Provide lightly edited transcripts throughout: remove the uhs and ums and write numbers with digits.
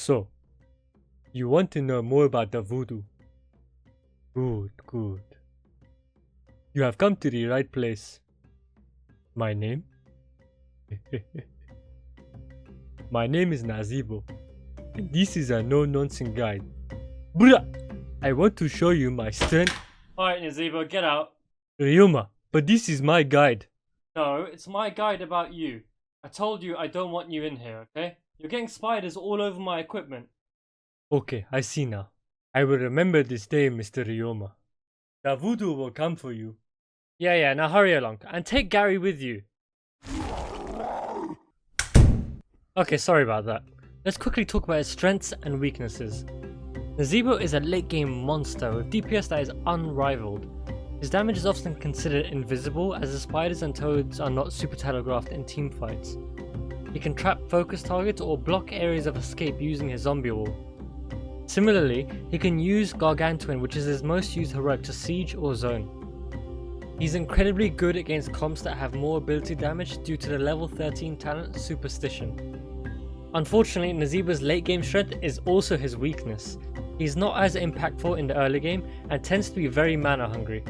So, you want to know more about the voodoo? Good, good. You have come to the right place. My name? My name is Nazeebo, and this is a no-nonsense guide. Bruh! I want to show you my strength. Alright, Nazeebo, get out. Ryoma, but this is my guide. No, it's my guide about you. I told you I don't want you in here, okay? You're getting spiders all over my equipment. Okay, I see now. I will remember this day, Mr. Ryoma. The voodoo will come for you. Yeah, now hurry along. And take Gary with you. Okay, sorry about that. Let's quickly talk about his strengths and weaknesses. Nazeebo is a late game monster with DPS that is unrivaled. His damage is often considered invisible as the spiders and toads are not super telegraphed in team fights. He can trap focus targets or block areas of escape using his zombie wall. Similarly, he can use Gargantuan, which is his most used heroic, to siege or zone. He's incredibly good against comps that have more ability damage due to the level 13 talent Superstition. Unfortunately, Nazeebo's late game strength is also his weakness. He's not as impactful in the early game and tends to be very mana hungry.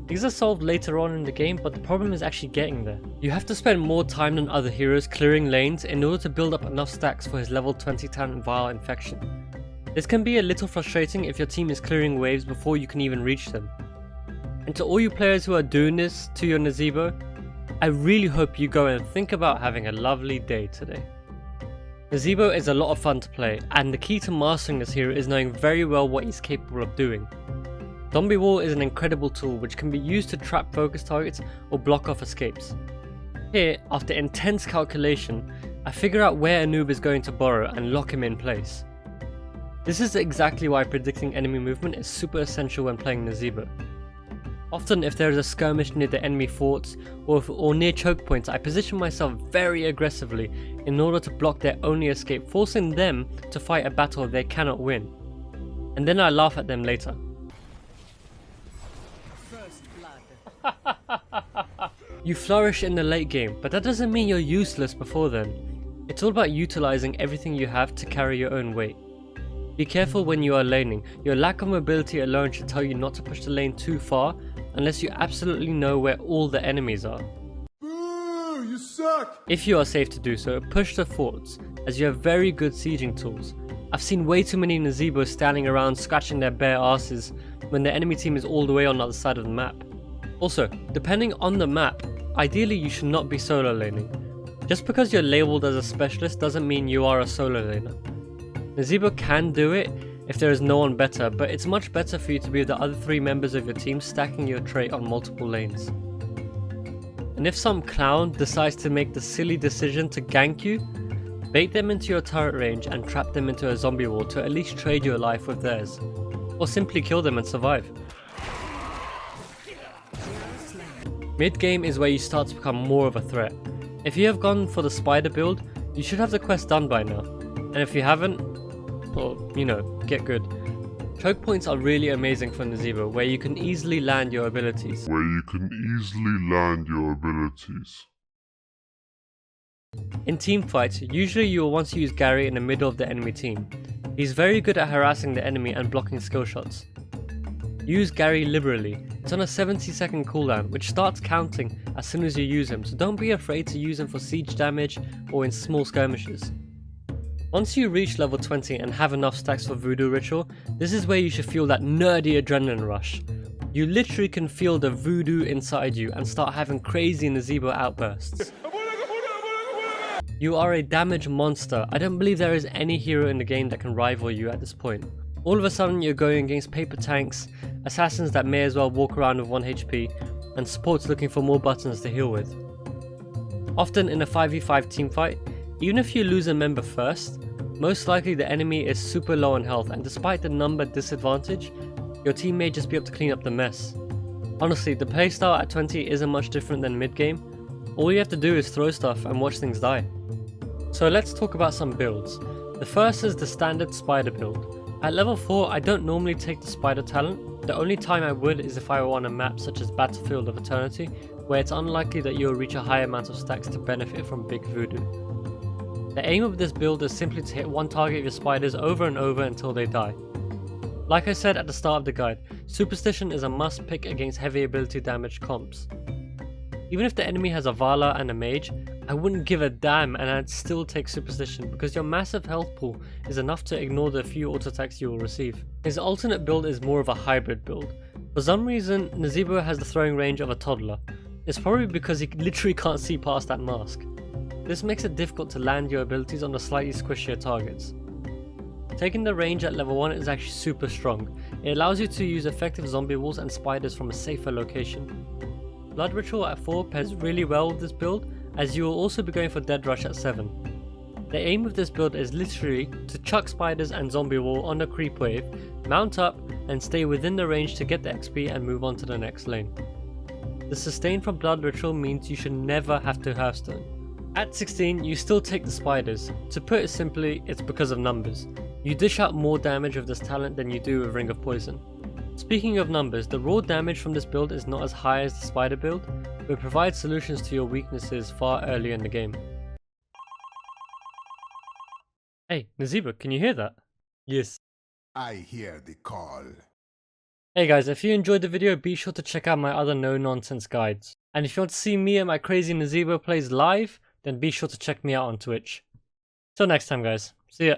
These are solved later on in the game, but the problem is actually getting there. You have to spend more time than other heroes clearing lanes in order to build up enough stacks for his level 20 talent Vile Infection. This can be a little frustrating if your team is clearing waves before you can even reach them. And to all you players who are doing this to your Nazeebo, I really hope you go and think about having a lovely day today. Nazeebo is a lot of fun to play, and the key to mastering this hero is knowing very well what he's capable of doing. Zombie Wall is an incredible tool which can be used to trap focus targets or block off escapes. Here, after intense calculation, I figure out where a noob is going to burrow and lock him in place. This is exactly why predicting enemy movement is super essential when playing Nazeebo. Often if there is a skirmish near the enemy forts or near choke points, I position myself very aggressively in order to block their only escape, forcing them to fight a battle they cannot win. And then I laugh at them later. You flourish in the late game, but that doesn't mean you're useless before then. It's all about utilizing everything you have to carry your own weight. Be careful when you are laning. Your lack of mobility alone should tell you not to push the lane too far unless you absolutely know where all the enemies are. Boo, you suck! If you are safe to do so, push the forts, as you have very good sieging tools. I've seen way too many Nazeebos standing around scratching their bare asses when the enemy team is all the way on the other side of the map. Also, depending on the map, ideally you should not be solo laning. Just because you're labelled as a specialist doesn't mean you are a solo laner. Nazeebo can do it if there is no one better, but it's much better for you to be with the other 3 members of your team stacking your trait on multiple lanes. And if some clown decides to make the silly decision to gank you, bait them into your turret range and trap them into a zombie wall to at least trade your life with theirs. Or simply kill them and survive. Mid game is where you start to become more of a threat. If you have gone for the spider build, you should have the quest done by now. And if you haven't, well, get good. Choke points are really amazing for Nazeebo, where you can easily land your abilities. In team fights, usually you will want to use Gary in the middle of the enemy team. He's very good at harassing the enemy and blocking skill shots. Use Gary liberally. It's on a 70-second cooldown, which starts counting as soon as you use him, so don't be afraid to use him for siege damage or in small skirmishes. Once you reach level 20 and have enough stacks for Voodoo Ritual, this is where you should feel that nerdy adrenaline rush. You literally can feel the voodoo inside you and start having crazy Nazeebo outbursts. You are a damage monster. I don't believe there is any hero in the game that can rival you at this point. All of a sudden you're going against paper tanks, assassins that may as well walk around with 1 HP, and supports looking for more buttons to heal with. Often in a 5v5 teamfight, even if you lose a member first, most likely the enemy is super low on health, and despite the number disadvantage, your team may just be able to clean up the mess. Honestly, the playstyle at 20 isn't much different than mid game. All you have to do is throw stuff and watch things die. So let's talk about some builds. The first is the standard spider build. At level 4, I don't normally take the spider talent. The only time I would is if I were on a map such as Battlefield of Eternity, where it's unlikely that you'll reach a high amount of stacks to benefit from big voodoo. The aim of this build is simply to hit one target of your spiders over and over until they die. Like I said at the start of the guide, Superstition is a must pick against heavy ability damage comps. Even if the enemy has a Vala and a Mage, I wouldn't give a damn and I'd still take Superstition because your massive health pool is enough to ignore the few auto attacks you will receive. His alternate build is more of a hybrid build. For some reason, Nazeebo has the throwing range of a toddler. It's probably because he literally can't see past that mask. This makes it difficult to land your abilities on the slightly squishier targets. Taking the range at level 1 is actually super strong. It allows you to use effective zombie walls and spiders from a safer location. Blood Ritual at 4 pairs really well with this build, as you will also be going for Dead Rush at 7. The aim of this build is literally to chuck spiders and zombie wall on a creep wave, mount up and stay within the range to get the XP and move on to the next lane. The sustain from Blood Ritual means you should never have to Hearthstone. At 16 you still take the spiders. To put it simply, it's because of numbers. You dish out more damage with this talent than you do with Ring of Poison. Speaking of numbers, the raw damage from this build is not as high as the spider build, but provides solutions to your weaknesses far earlier in the game. Hey, Nazeebo, can you hear that? Yes. I hear the call. Hey guys, if you enjoyed the video, be sure to check out my other no-nonsense guides. And if you want to see me and my crazy Nazeebo plays live, then be sure to check me out on Twitch. Till next time guys, see ya!